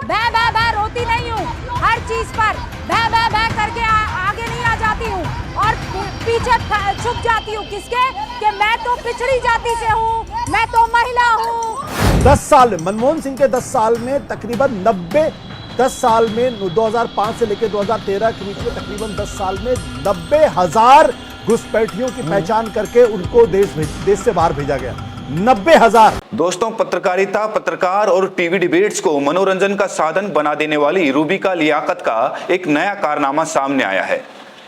भै भै भै रोती नहीं हूँ, हर चीज पर भै भै भै करके आगे नहीं आ जाती हूँ और पीछे छुप जाती हूँ। किसके? कि मैं तो पिछड़ी जाति से हूँ, मैं तो महिला हूँ। 10 साल मनमोहन सिंह के 10 साल में तकरीबन 10 साल में 2005 से लेकर 2013 के बीच में तकरीबन 10 साल में 90,000 घुसपैठियों की पहचान करके उनको देश से बाहर भेजा गया। 90,000। दोस्तों, पत्रकारिता, पत्रकार और टीवी डिबेट्स को मनोरंजन का साधन बना देने वाली रूबिका लियाकत का एक नया कारनामा सामने आया है।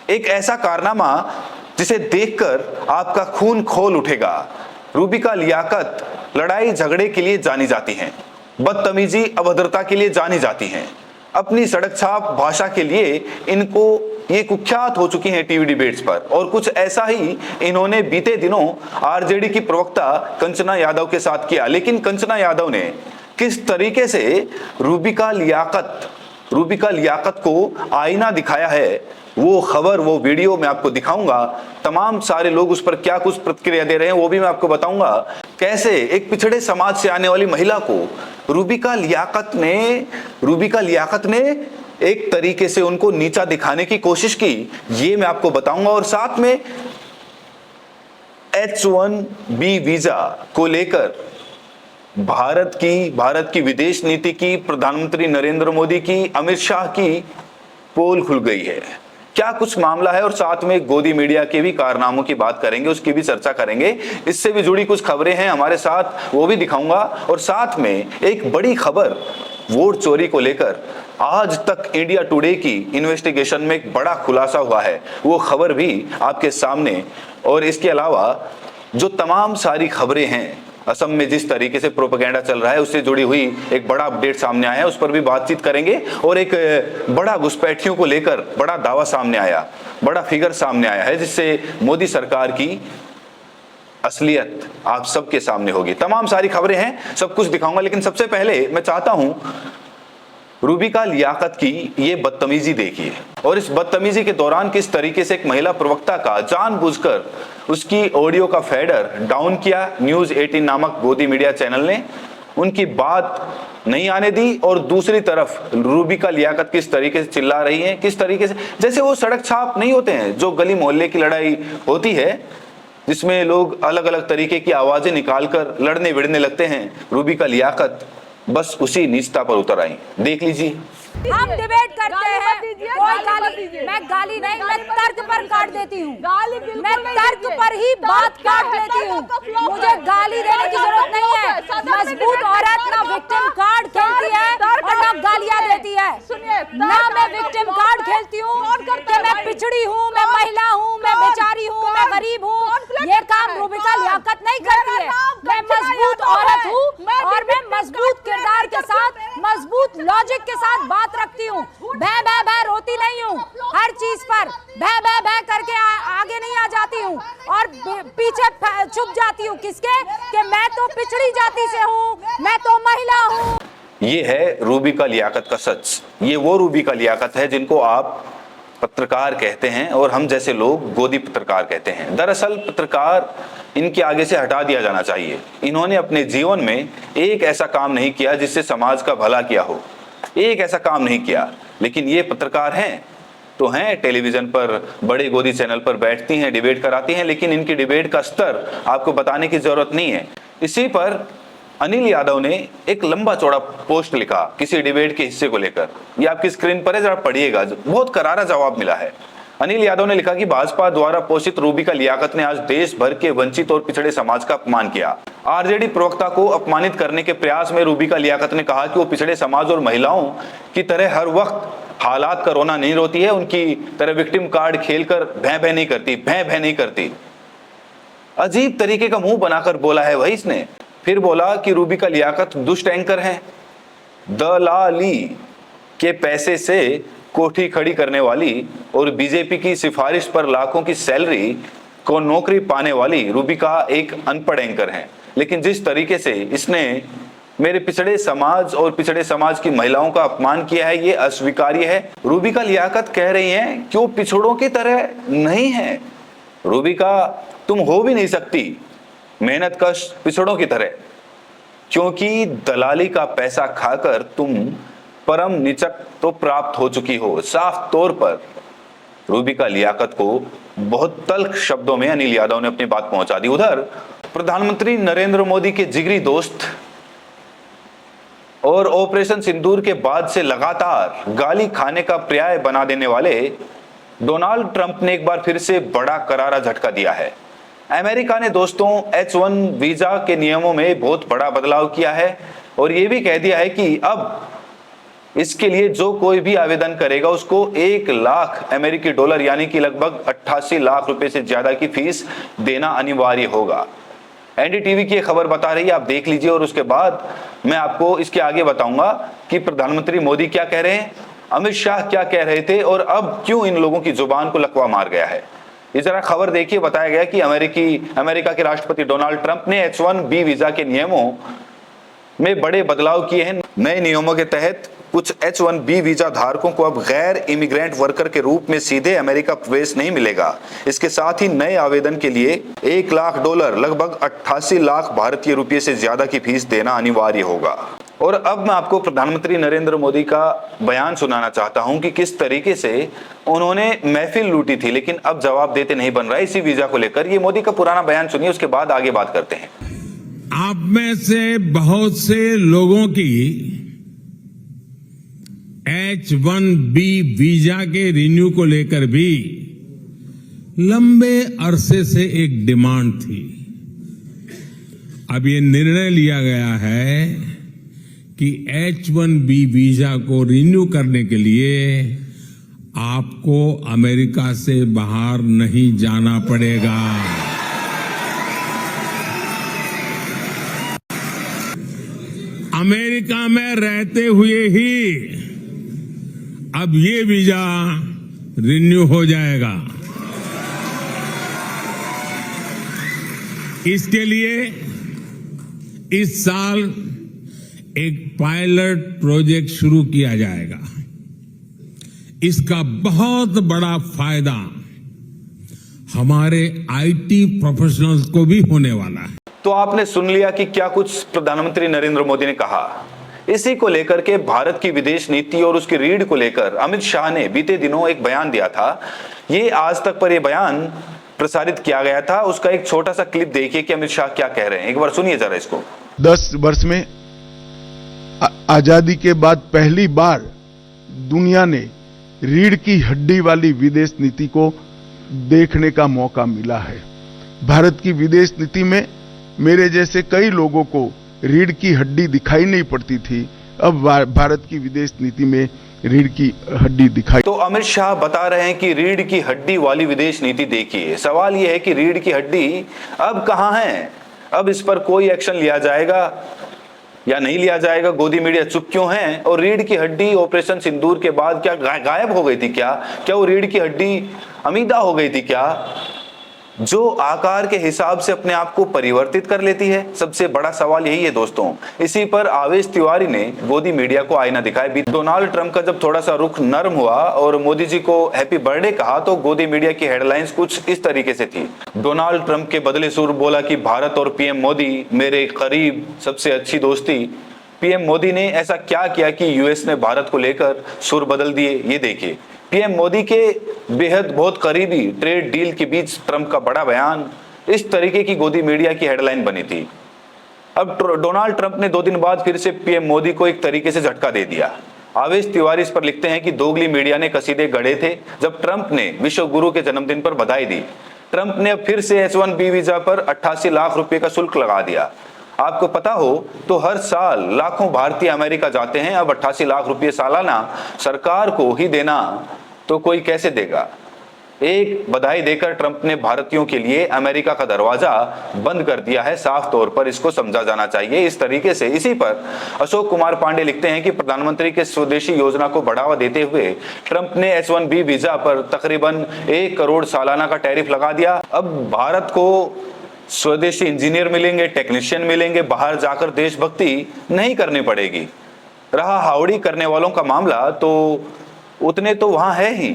एक ऐसा कारनामा जिसे देखकर आपका खून खौल उठेगा। रूबिका लियाकत लड़ाई झगड़े के लिए जानी जाती हैं, बदतमीजी, अभद्रता के लिए जानी जाती हैं। अपनी सड़क छाप भाषा के लिए इनको ये कुख्यात हो चुकी हैं टीवी डिबेट्स पर। और कुछ ऐसा ही इन्होंने बीते दिनों आरजेडी की प्रवक्ता कंचना यादव के साथ किया। लेकिन कंचना यादव ने किस तरीके से रूबिका लियाकत को आईना दिखाया है, वो खबर, वो वीडियो मैं आपको दिखाऊंगा। तमाम सारे लोग उस पर क्या कुछ प्रतिक्रिया दे रहे हैं वो भी मैं आपको बताऊंगा। कैसे एक पिछड़े समाज से आने वाली महिला को रूबिका लियाकत ने एक तरीके से उनको नीचा दिखाने की कोशिश की, ये मैं आपको बताऊंगा। और साथ में H1B वीजा को लेकर भारत की विदेश नीति की, प्रधानमंत्री नरेंद्र मोदी की, अमित शाह की पोल खुल गई है। क्या कुछ मामला है, और साथ में गोदी मीडिया के भी कारनामों की बात करेंगे, उसकी भी चर्चा करेंगे। इससे भी जुड़ी कुछ खबरें हैं हमारे साथ, वो भी दिखाऊंगा। और साथ में एक बड़ी खबर वोट चोरी को लेकर आज तक इंडिया टुडे की इन्वेस्टिगेशन में एक बड़ा खुलासा हुआ है, वो खबर भी आपके सामने। और इसके अलावा जो तमाम सारी खबरें हैं, असम में जिस तरीके से प्रोपेगेंडा चल रहा है उससे जुड़ी हुई एक बड़ा अपडेट सामने आया है, उस पर भी बातचीत करेंगे। और एक बड़ा घुसपैठियों को लेकर बड़ा दावा सामने आया, बड़ा फिगर सामने आया है, जिससे मोदी सरकार की असलियत आप सबके सामने होगी। तमाम सारी खबरें हैं, सब कुछ दिखाऊंगा। लेकिन सबसे पहले मैं चाहता हूं रूबिका लियाकत की ये बदतमीजी देखिए, और इस बदतमीजी के दौरान किस तरीके से एक महिला प्रवक्ता का जानबूझकर उसकी ऑडियो का फेडर डाउन किया न्यूज 18 नामक गोदी मीडिया चैनल ने, उनकी बात नहीं आने दी। और दूसरी तरफ रूबिका लियाकत किस तरीके से चिल्ला रही हैं, किस तरीके से, जैसे वो सड़क छाप नहीं होते हैं जो गली मोहल्ले की लड़ाई होती है, जिसमें लोग अलग अलग तरीके की आवाजें निकालकर लड़ने भिड़ने लगते हैं। रूबिका लियाकत बस उसी नीचता पर उतर आई। देख लीजिए। हम डिबेट करते हैं, कोई गाली, मैं गाली नहीं, मैं तर्क पर काट देती हूँ, मैं तर्क पर ही बात काट लेती हूँ। मुझे गाली देने की जरूरत नहीं है। मजबूत औरत ना विक्टिम कार्ड खेलती है और ना गालियाँ देती है। ना मैं विक्टिम कार्ड खेलती हूँ कि मैं पिछड़ी हूँ, मैं महिला हूँ, मैं बेचारी हूँ, मैं गरीब हूँ। ये काम रूबिका लियाकत नहीं करती है। मैं मजबूत औरत हूँ और मैं मजबूत किरदार के साथ, मजबूत लॉजिक के साथ बात रखती हूँ। भै भै भै रोती नहीं हूँ, हर चीज पर भै भै भै करके आगे नहीं आ जाती हूँ और पीछे छुप जाती हूँ। किसके? कि मैं तो पिछड़ी जाति से हूँ, मैं तो महिला हूँ। ये है रूबिका लियाकत का सच। ये वो रूबिका लियाकत है जिनको आप पत्रकार कहते हैं और हम जैसे लोग गोदी पत्रकार कहते हैं। दरअसल पत्रकार इनके आगे से हटा दिया जाना चाहिए। इन्होंने अपने जीवन में एक ऐसा काम नहीं किया जिससे समाज का भला किया हो, एक ऐसा काम नहीं किया। लेकिन ये पत्रकार हैं तो हैं, टेलीविजन पर बड़े गोदी चैनल पर बैठती हैं, डिबेट कराती हैं, लेकिन इनकी डिबेट का स्तर आपको बताने की जरूरत नहीं है। इसी पर अनिल यादव ने एक लंबा चौड़ा पोस्ट लिखा किसी डिबेट के हिस्से को लेकर। ये आपकी स्क्रीन पर है, जरा पढ़िएगा। बहुत करारा जवाब मिला है। अनिल यादव ने लिखा कि भाजपा द्वारा पोषित रूबिका लियाकत ने आज देश भर के वंचित और पिछड़े समाज का अपमान किया। आरजेडी प्रवक्ता को अपमानित करने के प्रयास में रूबिका लियाकत ने कहा कि वो पिछड़े समाज और महिलाओं की तरह हर वक्त हालात का रोना नहीं रोती है, उनकी तरह विक्टिम कार्ड खेलकर भैं भैं नहीं करती, भैं भैं नहीं करती। अजीब तरीके का मुंह बनाकर बोला है वही इसने। फिर बोला कि रूबिका लियाकत दुष्ट एंकर हैं, दलाली के पैसे से कोठी खड़ी करने वाली और बीजेपी की सिफारिश पर लाखों की सैलरी को नौकरी पाने वाली रूबिका एक अनपढ़ एंकर हैं। लेकिन जिस तरीके से इसने मेरे पिछड़े समाज और पिछड़े समाज की महिलाओं का अपमान किया है, ये अस्वीकार्य है। रूबिका लियाकत कह रही हैं कि वो पिछड़ों की तरह नहीं है। रूबिका, तुम हो भी नहीं सकती मेहनतकश पिछड़ों की तरह, क्योंकि दलाली का पैसा खाकर तुम परम निचक तो प्राप्त हो चुकी हो। साफ तौर पर रूबी का लियाकत को बहुत तल्ख शब्दों में अनिल यादव ने अपनी बात पहुंचा दी। उधर प्रधानमंत्री नरेंद्र मोदी के जिगरी दोस्त और ऑपरेशन सिंदूर के बाद से लगातार गाली खाने का पर्याय बना देने वाले डोनाल्ड ट्रंप ने एक बार फिर से बड़ा करारा झटका दिया है। अमेरिका ने दोस्तों H1 वीजा के नियमों में बहुत बड़ा बदलाव किया है और यह भी कह दिया है कि अब इसके लिए जो कोई भी आवेदन करेगा उसको 1 लाख अमेरिकी डॉलर यानी कि लगभग 88 लाख रुपए से ज्यादा की फीस देना अनिवार्य होगा। एनडीटीवी की खबर बता रही है, आप देख लीजिए और उसके बाद मैं आपको इसके आगे बताऊंगा कि प्रधानमंत्री मोदी क्या कह रहे हैं, अमित शाह क्या कह रहे थे और अब क्यों इन लोगों की जुबान को लकवा मार गया है। ये जरा खबर देखिए। बताया गया कि अमेरिका के राष्ट्रपति डोनाल्ड ट्रंप ने H1B वीजा के नियमों में बड़े बदलाव किए हैं। नए नियमों के तहत कुछ H1B वीजा धारकों को अब गैर इमिग्रेंट वर्कर के रूप में सीधे अमेरिका प्रवेश नहीं मिलेगा। इसके साथ ही नए आवेदन के लिए 1 लाख डॉलर लगभग 88 लाख भारतीय रुपये से ज्यादा की फीस देना अनिवार्य होगा। और अब मैं आपको प्रधानमंत्री नरेंद्र मोदी का बयान सुनाना चाहता हूं कि किस तरीके से उन्होंने महफिल लूटी थी लेकिन अब जवाब देते नहीं बन रहा है इसी वीजा को लेकर। ये मोदी का पुराना बयान सुनिए, उसके बाद आगे बात करते हैं। आप में से बहुत से लोगों की H1B वीजा के रिन्यू को लेकर भी लंबे अरसे से एक डिमांड थी। अब ये निर्णय लिया गया है कि H1B वीजा को रिन्यू करने के लिए आपको अमेरिका से बाहर नहीं जाना पड़ेगा। अमेरिका में रहते हुए ही अब ये वीजा रिन्यू हो जाएगा। इसके लिए इस साल एक पायलट प्रोजेक्ट शुरू किया जाएगा। इसका बहुत बड़ा फायदा हमारे आईटी प्रोफेशनल्स को भी होने वाला है। तो आपने सुन लिया कि क्या कुछ प्रधानमंत्री नरेंद्र मोदी ने कहा। इसी को लेकर के भारत की विदेश नीति और उसकी रीढ़ को लेकर अमित शाह ने बीते दिनों एक बयान दिया था। ये आज तक पर यह बयान प्रसारित किया गया था। उसका एक छोटा सा क्लिप देखिए कि अमित शाह क्या कह रहे हैं। एक बार सुनिए जरा इसको। 10 वर्ष में आजादी के बाद पहली बार दुनिया ने रीढ़ की हड्डी वाली विदेश नीति को देखने का मौका मिला है। भारत की विदेश नीति में मेरे जैसे कई लोगों को रीढ़ की हड्डी दिखाई नहीं पड़ती थी। अब भारत की विदेश नीति में रीढ़ की हड्डी दिखाई। तो अमित शाह बता रहे हैं कि रीढ़ की हड्डी वाली विदेश नीति देखिए। सवाल यह है कि रीढ़ की हड्डी अब कहां है? अब इस पर कोई एक्शन लिया जाएगा या नहीं लिया जाएगा? गोदी मीडिया चुप क्यों है? और रीढ़ की हड्डी ऑपरेशन सिंदूर के बाद क्या गायब हो गई थी? क्या वो रीढ़ की हड्डी अमीदा हो गई थी क्या, जो आकार के हिसाब से अपने आप को परिवर्तित कर लेती है? सबसे बड़ा सवाल यही है दोस्तों। इसी पर आवेश तिवारी ने गोदी मीडिया को आईना दिखाया। डोनाल्ड ट्रंप का जब थोड़ा सा रुख नरम हुआ और मोदी जी को हैप्पी बर्थडे कहा तो गोदी मीडिया की हेडलाइंस कुछ इस तरीके से थी। डोनाल्ड ट्रंप के बदले सुर बोला कि भारत और पीएम मोदी मेरे करीब सबसे अच्छी दोस्ती। पीएम मोदी ने ऐसा क्या किया कि यूएस ने भारत को लेकर सुर बदल दिए? ये देखिए, पीएम मोदी के बेहद बहुत करीबी ट्रेड डील के बीच ट्रंप का बड़ा बयान। इस तरीके की गोदी मीडिया की हेडलाइन बनी थी। अब डोनाल्ड ट्रंप ने 2 दिन बाद फिर से पीएम मोदी को एक तरीके से झटका दे दिया। आवेश तिवारी इस पर लिखते हैं कि दोगली मीडिया ने कसीदे गढ़े थे जब ट्रंप ने विश्व गुरु के जन्मदिन पर बधाई दी। ट्रंप ने अब फिर से H1B वीजा पर 88 लाख रुपए का शुल्क लगा दिया। आपको पता हो तो हर साल लाखों भारतीय अमेरिका जाते हैं। अब 88 लाख रुपए सालाना सरकार को ही देना तो कोई कैसे देगा? एक बधाई देकर ट्रंप ने भारतीयों के लिए अमेरिका का दरवाजा बंद कर दिया है। साफ तौर पर इसको समझा जाना चाहिए इस तरीके से। इसी पर अशोक कुमार पांडे लिखते हैं कि प्रधानमंत्री के स्वदेशी योजना को बढ़ावा देते हुए ट्रंप ने H1B वीजा पर तकरीबन 1 करोड़ सालाना का टैरिफ लगा दिया। अब भारत को स्वदेशी इंजीनियर मिलेंगे, टेक्नीशियन मिलेंगे, बाहर जाकर देशभक्ति नहीं करनी पड़ेगी। रहा हावड़ी करने वालों का मामला तो उतने तो वहां है ही,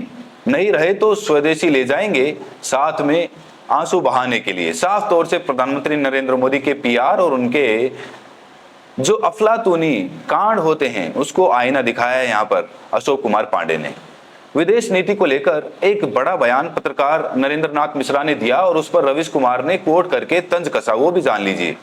नहीं रहे तो स्वदेशी ले जाएंगे साथ में आंसू बहाने के लिए। साफ तौर से प्रधानमंत्री नरेंद्र मोदी के पीआर और उनके जो अफलातूनी कांड होते हैं उसको आईना दिखाया है यहाँ पर अशोक कुमार पांडे ने। विदेश नीति को लेकर एक बड़ा बयान पत्रकार नरेंद्र नाथ मिश्रा ने दिया और उस पर रवीश कुमार ने कोट करके तंज कसा, वो भी जान लीजिए।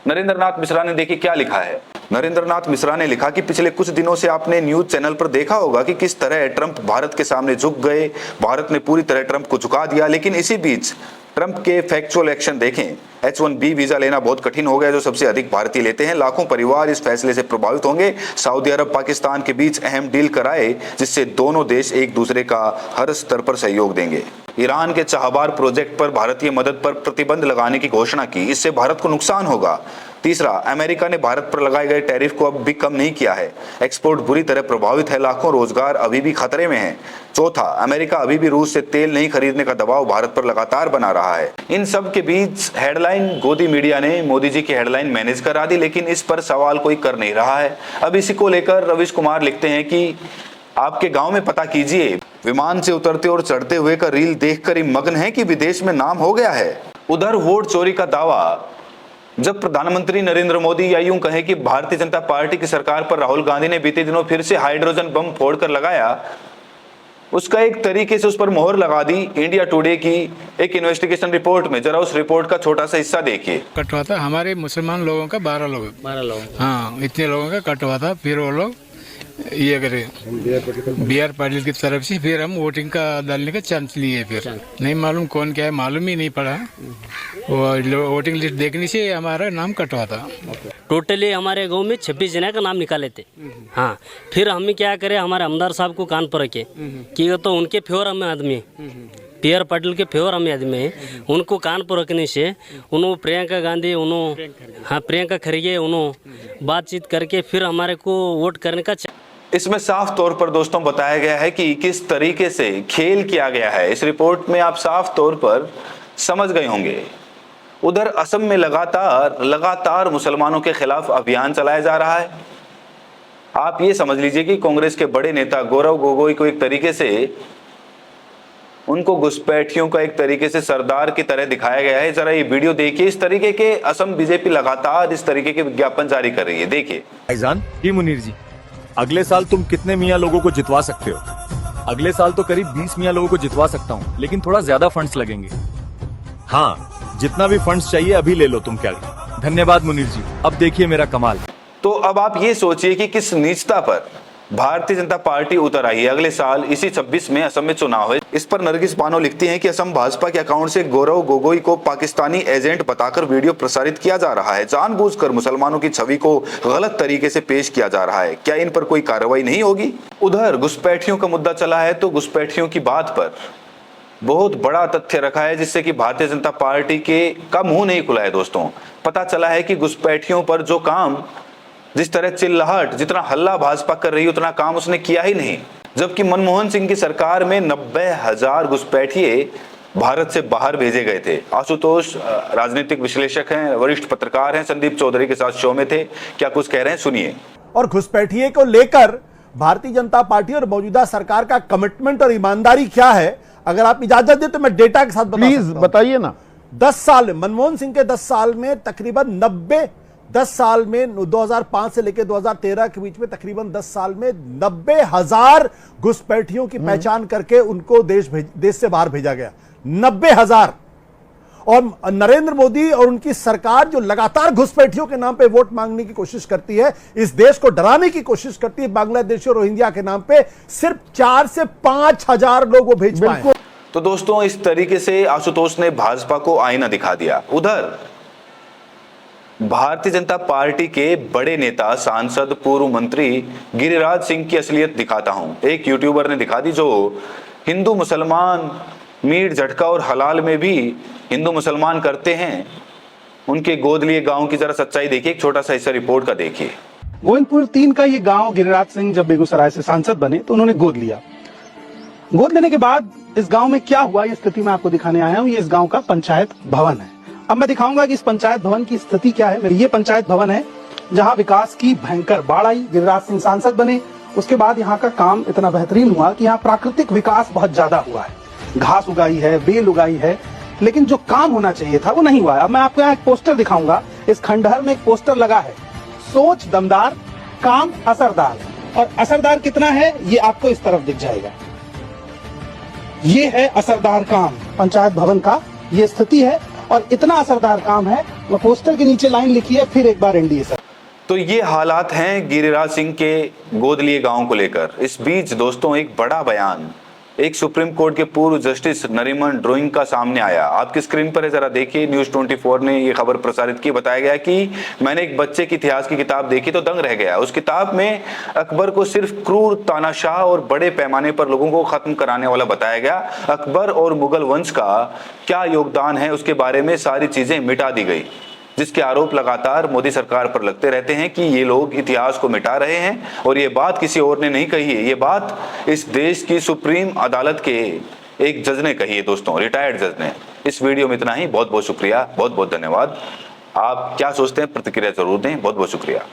नरेंद्र नाथ मिश्रा ने देखिए क्या लिखा है। नरेंद्र नाथ मिश्रा ने लिखा कि पिछले कुछ दिनों से आपने न्यूज चैनल पर देखा होगा कि किस तरह ट्रंप भारत के सामने झुक गए, भारत ने पूरी तरह ट्रंप को झुका दिया। लेकिन इसी बीच ट्रंप के फैक्चुअल एक्शन देखें। H1B वीजा लेना बहुत कठिन हो गया, जो सबसे अधिक भारतीय लेते हैं। लाखों परिवार इस फैसले से प्रभावित होंगे। सऊदी अरब पाकिस्तान के बीच अहम डील कराए जिससे दोनों देश एक दूसरे का हर स्तर पर सहयोग देंगे। ईरान के चाहबार प्रोजेक्ट पर भारतीय मदद पर प्रतिबंध लगाने की घोषणा की, इससे भारत को नुकसान होगा। तीसरा, अमेरिका ने भारत पर लगाए गए टैरिफ को अब भी कम नहीं किया है। एक्सपोर्ट बुरी तरह प्रभावित है, लाखों रोजगार अभी भी खतरे में हैं। चौथा, अमेरिका अभी भी रूस से तेल नहीं खरीदने का दबाव भारत पर लगातार बना रहा है। इन सब के बीच हेडलाइन गोदी मीडिया ने मोदी जी की हेडलाइन मैनेज करा दी, लेकिन इस पर सवाल कोई कर नहीं रहा है। अब इसी को लेकर रवीश कुमार लिखते हैं कि आपके गांव में पता कीजिए, विमान से उतरते और चढ़ते हुए का रील देखकर ही मग्न है कि विदेश में नाम हो गया है। उधर वोट चोरी का दावा जब प्रधानमंत्री नरेंद्र मोदी या यूं कहें कि भारतीय जनता पार्टी की सरकार पर राहुल गांधी ने बीते दिनों फिर से हाइड्रोजन बम फोड़कर लगाया, उसका एक तरीके से उस पर मोहर लगा दी इंडिया टुडे की एक इन्वेस्टिगेशन रिपोर्ट में। जरा उस रिपोर्ट का छोटा सा हिस्सा देखिए। कट हुआ था हमारे मुसलमान लोगों का 12 लोग हाँ, इतने लोगों का कट हुआ था। फिर वो लोग ये करे BR पाटिल की तरफ से फिर हम वोटिंग का डालने का चांस लिए। फिर नहीं मालूम कौन क्या है, मालूम ही नहीं पड़ा। वो वोटिंग लिस्ट देखने से हमारा नाम कटवा था। टोटली हमारे गांव में 26 जना का नाम निकाले थे। हाँ, फिर हम क्या करें, हमारे आमदार साहब को कान पर रखे कि तो उनके फेवर हमें आदमी PR पाटिल के फेवर हमें आदमी है, उनको कान पर रखने से उन्होंने प्रियंका गांधी प्रियंका खड़गे उन्होंने बातचीत करके फिर हमारे को वोट करने का। इसमें साफ तौर पर दोस्तों बताया गया है कि किस तरीके से खेल किया गया है। इस रिपोर्ट में आप साफ तौर पर समझ गए होंगे। उधर असम में लगातार मुसलमानों के खिलाफ अभियान चलाया जा रहा है। आप ये समझ लीजिए कि कांग्रेस के बड़े नेता गौरव गोगोई को एक तरीके से उनको घुसपैठियों का एक तरीके से सरदार की तरह दिखाया गया है। जरा ये वीडियो देखिए। इस तरीके के असम बीजेपी लगातार इस तरीके के विज्ञापन जारी कर रही है, देखिए। भाईजान जी, मुनीर जी, अगले साल तुम कितने मियाँ लोगों को जितवा सकते हो? अगले साल तो करीब 20 मियाँ लोगों को जितवा सकता हूँ, लेकिन थोड़ा ज्यादा फंड्स लगेंगे। हाँ, जितना भी फंड्स चाहिए अभी ले लो तुम। क्या? धन्यवाद मुनीर जी। अब देखिए मेरा कमाल। तो अब आप ये सोचिए कि किस नीचता पर भारतीय जनता पार्टी उतर आई है। अगले साल इसी 26 में असम में चुनाव है। इस पर नरगिस बानो लिखती हैं कि असम भाजपा के अकाउंट से गौरव गोगोई को पाकिस्तानी एजेंट बताकर वीडियो प्रसारित किया जा रहा है। जानबूझकर मुसलमानों की छवि को गलत तरीके से पेश किया जा रहा है। क्या इन पर कोई कार्रवाई नहीं होगी? उधर घुसपैठियों का मुद्दा चला है तो घुसपैठियों की बात पर बहुत बड़ा तथ्य रखा है जिससे कि भारतीय जनता पार्टी का मुंह नहीं खुला है। दोस्तों, पता चला है कि घुसपैठियों पर जो काम, जिस तरह चिल्लाहट, जितना हल्ला भाजपा कर रही है उतना काम उसने किया ही नहीं। जबकि मनमोहन सिंह की सरकार में 90,000 घुसपैठिए भारत से बाहर भेजे गए थे। आशुतोष राजनीतिक विश्लेषक हैं, वरिष्ठ पत्रकार हैं, संदीप चौधरी के साथ शो में थे। क्या कुछ कह रहे हैं, सुनिए। और घुसपैठिए को लेकर भारतीय जनता पार्टी और मौजूदा सरकार का कमिटमेंट और ईमानदारी क्या है, अगर आप इजाजत दें तो मैं डेटा के साथ प्लीज बताइए ना। 10 साल मनमोहन सिंह के 10 साल में तकरीबन 10 साल में 2005 से लेकर 2013 के बीच में तकरीबन 10 साल में 90,000 घुसपैठियों की पहचान करके उनको देश से बाहर भेजा गया। 90,000। और नरेंद्र मोदी और उनकी सरकार जो लगातार घुसपैठियों के नाम पे वोट मांगने की कोशिश करती है, इस देश को डराने की कोशिश करती है, बांग्लादेशी और रोहिंग्या के नाम पे सिर्फ 4 से 5,000 लोग वो भेज पाए। तो दोस्तों, इस तरीके से आशुतोष ने भाजपा को आईना दिखा दिया। उधर भारतीय जनता पार्टी के बड़े नेता, सांसद, पूर्व मंत्री गिरिराज सिंह की असलियत दिखाता हूं। एक यूट्यूबर ने दिखा दी जो हिंदू मुसलमान, मीट झटका और हलाल में भी हिंदू मुसलमान करते हैं। उनके गोद लिए गांव की जरा सच्चाई देखिए। एक छोटा सा हिस्सा रिपोर्ट का देखिए। गोविंदपुर 3 का ये गांव गिरिराज सिंह जब बेगूसराय से सांसद बने तो उन्होंने गोद लिया। गोद लेने के बाद इस गांव में क्या हुआ, ये स्थिति मैं आपको दिखाने आया हूँ। ये इस गांव का पंचायत भवन है। अब मैं दिखाऊंगा कि इस पंचायत भवन की स्थिति क्या है। ये पंचायत भवन है जहां विकास की भयंकर बाढ़ आई। गिरिराज सिंह सांसद बने, उसके बाद यहाँ का काम इतना बेहतरीन हुआ कि यहाँ प्राकृतिक विकास बहुत ज्यादा हुआ है। घास उगाई है, बेल उगाई है, लेकिन जो काम होना चाहिए था वो नहीं हुआ है। अब मैं आपको यहाँ एक पोस्टर दिखाऊंगा। इस खंडहर में एक पोस्टर लगा है, सोच दमदार, काम असरदार। और असरदार कितना है ये आपको इस तरफ दिख जाएगा। ये है असरदार काम पंचायत भवन का, ये स्थिति है और इतना असरदार काम है। मैं पोस्टर के नीचे लाइन लिखी है, फिर एक बार एनडीए सर। तो ये हालात हैं गिरिराज सिंह के गोद लिए गांव को लेकर। इस बीच दोस्तों एक बड़ा बयान एक सुप्रीम कोर्ट के पूर्व जस्टिस नरीमन ड्रोइंग का सामने आया। आपकी स्क्रीन पर है, जरा देखिए। न्यूज 24 ने ये खबर प्रसारित की। बताया गया कि मैंने एक बच्चे की इतिहास की किताब देखी तो दंग रह गया। उस किताब में अकबर को सिर्फ क्रूर, तानाशाह और बड़े पैमाने पर लोगों को खत्म कराने वाला बताया गया। अकबर और मुगल वंश का क्या योगदान है उसके बारे में सारी चीजें मिटा दी गई, जिसके आरोप लगातार मोदी सरकार पर लगते रहते हैं कि ये लोग इतिहास को मिटा रहे हैं। और ये बात किसी और ने नहीं कही है, ये बात इस देश की सुप्रीम अदालत के एक जज ने कही है दोस्तों, रिटायर्ड जज ने। इस वीडियो में इतना ही। बहुत बहुत शुक्रिया, बहुत बहुत धन्यवाद। आप क्या सोचते हैं प्रतिक्रिया जरूर दें। बहुत बहुत शुक्रिया।